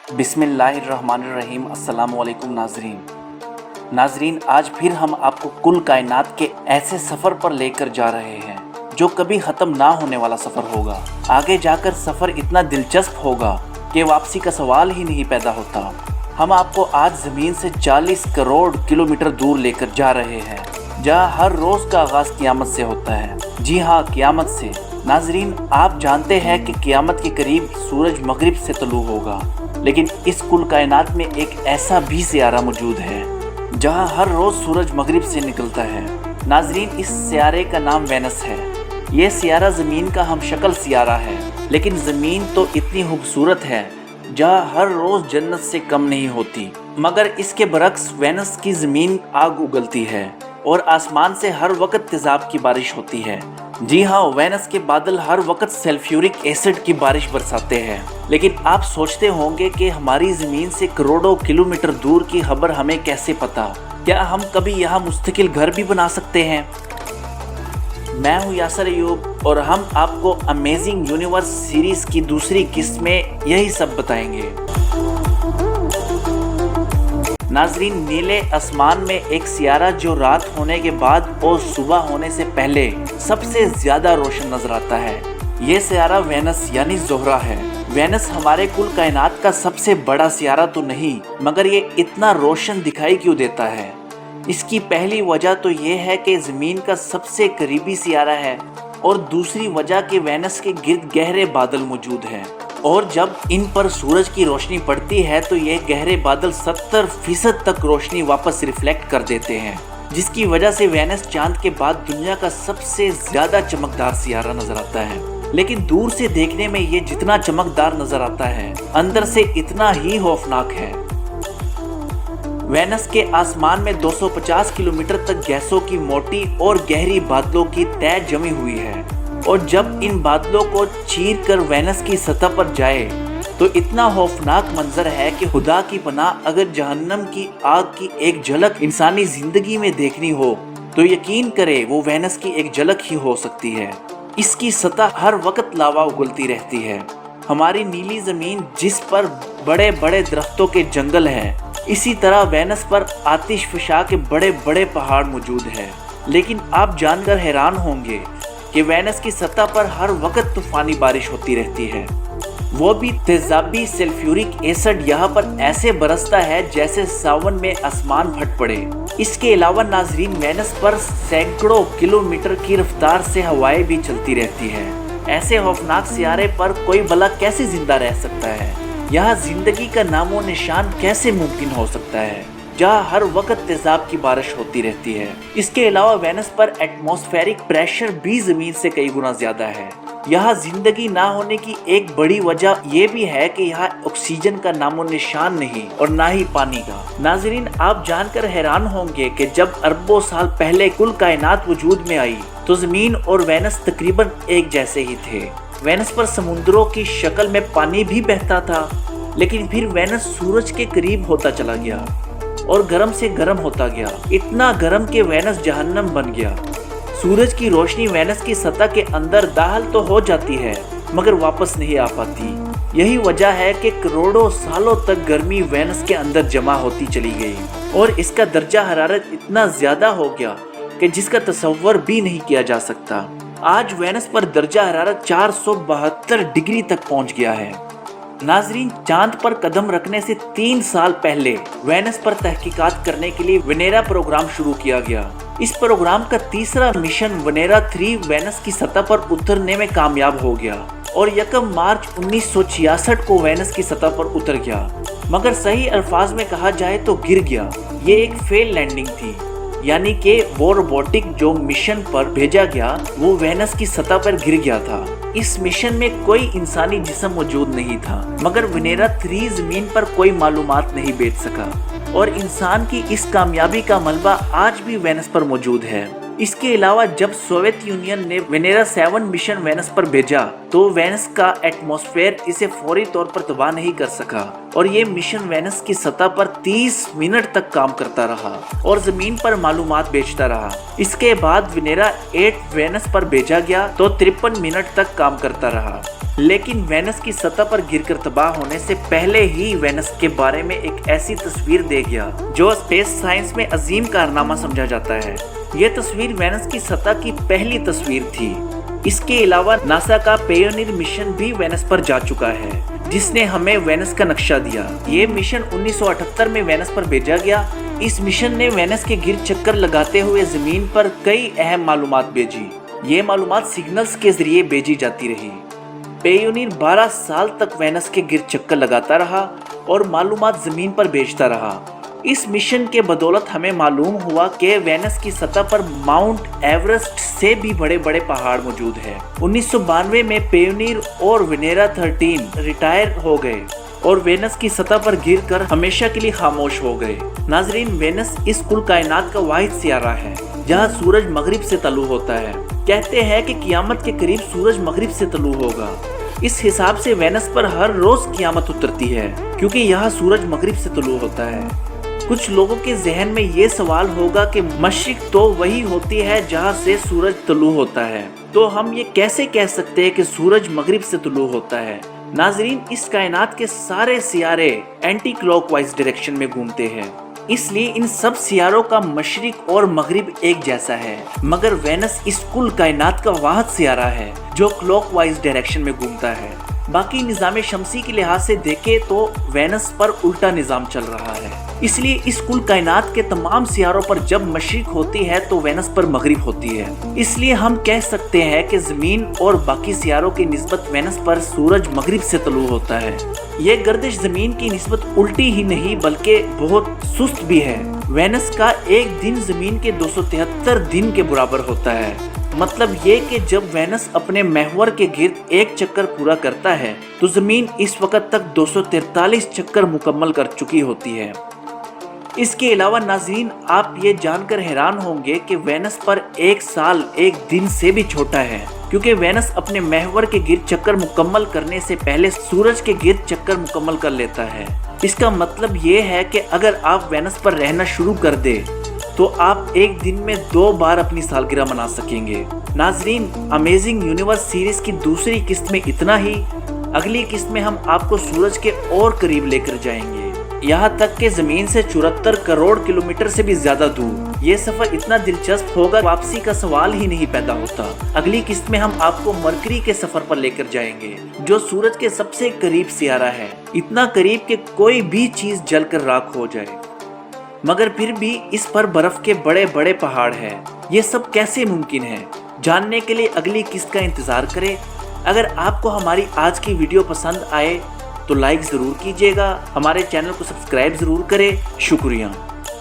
बिस्मिल्लाहिर्रहमानिर्रहीम। अस्सलाम वालेकुम नाजरीन, आज फिर हम आपको कुल कायनात के ऐसे सफ़र पर लेकर जा रहे हैं जो कभी ख़त्म ना होने वाला सफ़र होगा। आगे जाकर सफ़र इतना दिलचस्प होगा कि वापसी का सवाल ही नहीं पैदा होता। हम आपको आज ज़मीन से 40 करोड़ किलोमीटर दूर लेकर जा रहे हैं, जहाँ हर रोज़ का आगाज़ क़यामत से होता है। जी हाँ, क़यामत से। नाजरीन, आप जानते हैं कि क़यामत के करीब सूरज मगरिब से तलू होगा, लेकिन इस कुल कायनात में एक ऐसा भी सियारा मौजूद है जहां हर रोज़ सूरज मगरिब से निकलता है। नाजरीन, इस सियारे का नाम वेनस है। ये सियारा ज़मीन का हम शक्ल सियारा है, लेकिन ज़मीन तो इतनी खूबसूरत है जहां हर रोज़ जन्नत से कम नहीं होती। मगर इसके बरक्स वेनस की ज़मीन आग उगलती है और आसमान से हर वक्त तेज़ाब की बारिश होती है। जी हाँ, वेनस के बादल हर वक्त सल्फ्यूरिक एसिड की बारिश बरसाते हैं। लेकिन आप सोचते होंगे कि हमारी ज़मीन से करोड़ों किलोमीटर दूर की खबर हमें कैसे पता? क्या हम कभी यहाँ मुस्तकिल घर भी बना सकते हैं? मैं हूँ यासर अयूब और हम आपको अमेजिंग यूनिवर्स सीरीज़ की दूसरी किस्त में यही सब बताएंगे। नाजरीन, नीले आसमान में एक सियारा जो रात होने के बाद और सुबह होने से पहले सबसे ज़्यादा रोशन नजर आता है, ये सियारा वेनस यानी ज़ोहरा है। वेनस हमारे कुल कायनात का सबसे बड़ा सियारा तो नहीं, मगर ये इतना रोशन दिखाई क्यों देता है? इसकी पहली वजह तो ये है कि ज़मीन का सबसे करीबी सियारा है, और दूसरी वजह कि वेनस के गिर्द गहरे बादल मौजूद हैं, और जब इन पर सूरज की रोशनी पड़ती है तो ये गहरे बादल 70% तक रोशनी वापस रिफ्लेक्ट कर देते हैं, जिसकी वजह से वेनस चांद के बाद दुनिया का सबसे ज़्यादा चमकदार सियारा नजर आता है। लेकिन दूर से देखने में ये जितना चमकदार नजर आता है, अंदर से इतना ही खौफनाक है। वेनस के आसमान में 250 किलोमीटर तक गैसों की मोटी और गहरी बादलों की तह जमी हुई है, और जब इन बादलों को चीर कर वेनस की सतह पर जाए तो इतना खौफनाक मंजर है कि खुदा की पनाह, अगर जहन्नम की आग की एक झलक इंसानी जिंदगी में देखनी हो तो यकीन करे वो वेनस की एक झलक ही हो सकती है। इसकी सतह हर वक्त लावा उगलती रहती है। हमारी नीली जमीन जिस पर बड़े बड़े दरख्तों के जंगल है, इसी तरह वेनस पर आतिशफशा के बड़े बड़े पहाड़ मौजूद है। लेकिन आप जानकर हैरान होंगे कि वेनस की सतह पर हर वक्त तूफानी बारिश होती रहती है, वो भी तेजाबी सल्फ्यूरिक एसिड यहाँ पर ऐसे बरसता है जैसे सावन में आसमान फट पड़े। इसके अलावा नाजरीन, वेनस पर सैकड़ों किलोमीटर की रफ्तार से हवाएं भी चलती रहती है। ऐसे खौफनाक सियारे पर कोई भला कैसे जिंदा रह सकता है? यहाँ जिंदगी का नामो निशान कैसे मुमकिन हो सकता है जहाँ हर वक्त तेजाब की बारिश होती रहती है? इसके अलावा वेनस पर एटमॉस्फेरिक प्रेशर भी जमीन से कई गुना ज्यादा है। यहाँ जिंदगी ना होने की एक बड़ी वजह ये भी है कि यहाँ ऑक्सीजन का नामो निशान नहीं और ना ही पानी का। नाजरीन, आप जानकर हैरान होंगे कि जब अरबों साल पहले कुल कायनात वजूद में आई तो जमीन और वेनस तकरीबन एक जैसे ही थे। वेनस पर समुद्रों की शक्ल में पानी भी बहता था, लेकिन फिर वेनस सूरज के करीब होता चला गया और गर्म से गर्म होता गया, इतना गर्म कि वेनस जहन्नम बन गया। सूरज की रोशनी वेनस की सतह के अंदर दाखिल तो हो जाती है, मगर वापस नहीं आ पाती। यही वजह है कि करोड़ों सालों तक गर्मी वेनस के अंदर जमा होती चली गई और इसका दर्जा हरारत इतना ज्यादा हो गया कि जिसका तसव्वुर भी नहीं किया जा सकता। आज वेनस पर दर्जा हरारत 472 डिग्री तक पहुंच गया है। नाजरीन, चांद पर कदम रखने से 3 साल पहले वेनस पर तहकीकात करने के लिए वेनेरा प्रोग्राम शुरू किया गया। इस प्रोग्राम का तीसरा मिशन वेनेरा 3 वेनस की सतह पर उतरने में कामयाब हो गया और 1 मार्च 1966 को वेनस की सतह पर उतर गया, मगर सही अल्फाज में कहा जाए तो गिर गया। ये एक फेल लैंडिंग थी, यानी कि वो रोबोटिक जो मिशन पर भेजा गया वो वेनस की सतह पर गिर गया था। इस मिशन में कोई इंसानी जिस्म मौजूद नहीं था, मगर वेनेरा 3 जमीन पर कोई मालूमात नहीं भेज सका और इंसान की इस कामयाबी का मलबा आज भी वेनस पर मौजूद है। इसके अलावा जब सोवियत यूनियन ने वेनेरा 7 मिशन वेनस पर भेजा तो वेनस का एटमॉस्फेयर इसे फौरी तौर पर तबाह नहीं कर सका और ये मिशन वेनस की सतह पर 30 मिनट तक काम करता रहा और जमीन पर मालूमात भेजता रहा। इसके बाद वेनेरा 8 वेनस पर भेजा गया तो 53 मिनट तक काम करता रहा, लेकिन वेनस की सतह पर गिरकर तबाह होने से पहले ही वेनस के बारे में एक ऐसी तस्वीर दे गया जो स्पेस साइंस में अजीम कारनामा समझा जाता है। यह तस्वीर वेनस की सतह की पहली तस्वीर थी। इसके अलावा नासा का पायोनियर मिशन भी वेनस पर जा चुका है, जिसने हमें वेनस का नक्शा दिया। ये मिशन 1978 में वेनस पर भेजा गया। इस मिशन ने वेनस के गिर्द चक्कर लगाते हुए जमीन पर कई अहम मालूमात भेजी। ये मालूमात सिग्नल्स के जरिए भेजी जाती रही। पायोनियर 12 साल तक वेनस के गिर्द चक्कर लगाता रहा और मालूमात जमीन पर भेजता रहा। इस मिशन के बदौलत हमें मालूम हुआ कि वेनस की सतह पर माउंट एवरेस्ट से भी बड़े बड़े पहाड़ मौजूद हैं। 1992 में पायोनियर और वेनेरा 13 रिटायर हो गए और वेनस की सतह पर गिरकर हमेशा के लिए खामोश हो गए। नाजरीन, वेनस इस कुल कायनात का वाहिद सियारा है जहाँ सूरज मगरिब से तलू होता है। कहते हैं कि कियामत के करीब सूरज मगरिब से तलू होगा। इस हिसाब से वेनस पर हर रोज कियामत उतरती है क्योंकि यहाँ सूरज मगरिब से तलू होता है। कुछ लोगों के जहन में ये सवाल होगा कि मशरिक तो वही होती है जहाँ से सूरज तलू होता है, तो हम ये कैसे कह सकते हैं कि सूरज मगरिब से तलू होता है। नाजरीन, इस कायनात के सारे सियारे एंटी क्लॉकवाइज डायरेक्शन में घूमते हैं, इसलिए इन सब सियारों का मशरिक और मगरिब एक जैसा है। मगर वेनस इस कुल कायनात का वाहिद सियारा है जो क्लॉकवाइज डायरेक्शन में घूमता है। बाकी निज़ाम शमसी के लिहाज से देखें तो वेनस पर उल्टा निज़ाम चल रहा है, इसलिए इस कुल कायनात के तमाम सियारों पर जब मशरिक होती है तो वेनस पर मगरिब होती है। इसलिए हम कह सकते हैं कि जमीन और बाकी सियारों की निस्बत वेनस पर सूरज मगरिब से तलू होता है। ये गर्दिश जमीन की निस्बत उल्टी ही नहीं बल्कि बहुत सुस्त भी है। वेनस का एक दिन जमीन के 273 दिन के बराबर होता है। मतलब ये कि जब वेनस अपने महवर के गिर्द एक चक्कर पूरा करता है तो जमीन इस वक्त तक 243 चक्कर मुकम्मल कर चुकी होती है। इसके अलावा नाज़रीन, आप ये जानकर हैरान होंगे कि वेनस पर एक साल एक दिन से भी छोटा है, क्योंकि वेनस अपने महवर के गिर्द चक्कर मुकम्मल करने से पहले सूरज के गिर्द चक्कर मुकम्मल कर लेता है। इसका मतलब ये है कि अगर आप वेनस पर रहना शुरू कर दे तो आप एक दिन में 2 बार अपनी सालगिरह मना सकेंगे। नाजरीन, अमेजिंग यूनिवर्स सीरीज की दूसरी किस्त में इतना ही। अगली किस्त में हम आपको सूरज के और करीब लेकर जाएंगे, यहाँ तक कि जमीन से 74 करोड़ किलोमीटर से भी ज्यादा दूर। ये सफर इतना दिलचस्प होगा, वापसी का सवाल ही नहीं पैदा होता। अगली किस्त में हम आपको मरकरी के सफर पर लेकर जाएंगे जो सूरज के सबसे करीब सियारा है, इतना करीब कि कोई भी चीज जलकर राख हो जाए, मगर फिर भी इस पर बर्फ के बड़े बड़े पहाड़ हैं। ये सब कैसे मुमकिन है, जानने के लिए अगली किस्त का इंतजार करें। अगर आपको हमारी आज की वीडियो पसंद आए तो लाइक ज़रूर कीजिएगा, हमारे चैनल को सब्सक्राइब ज़रूर करें। शुक्रिया।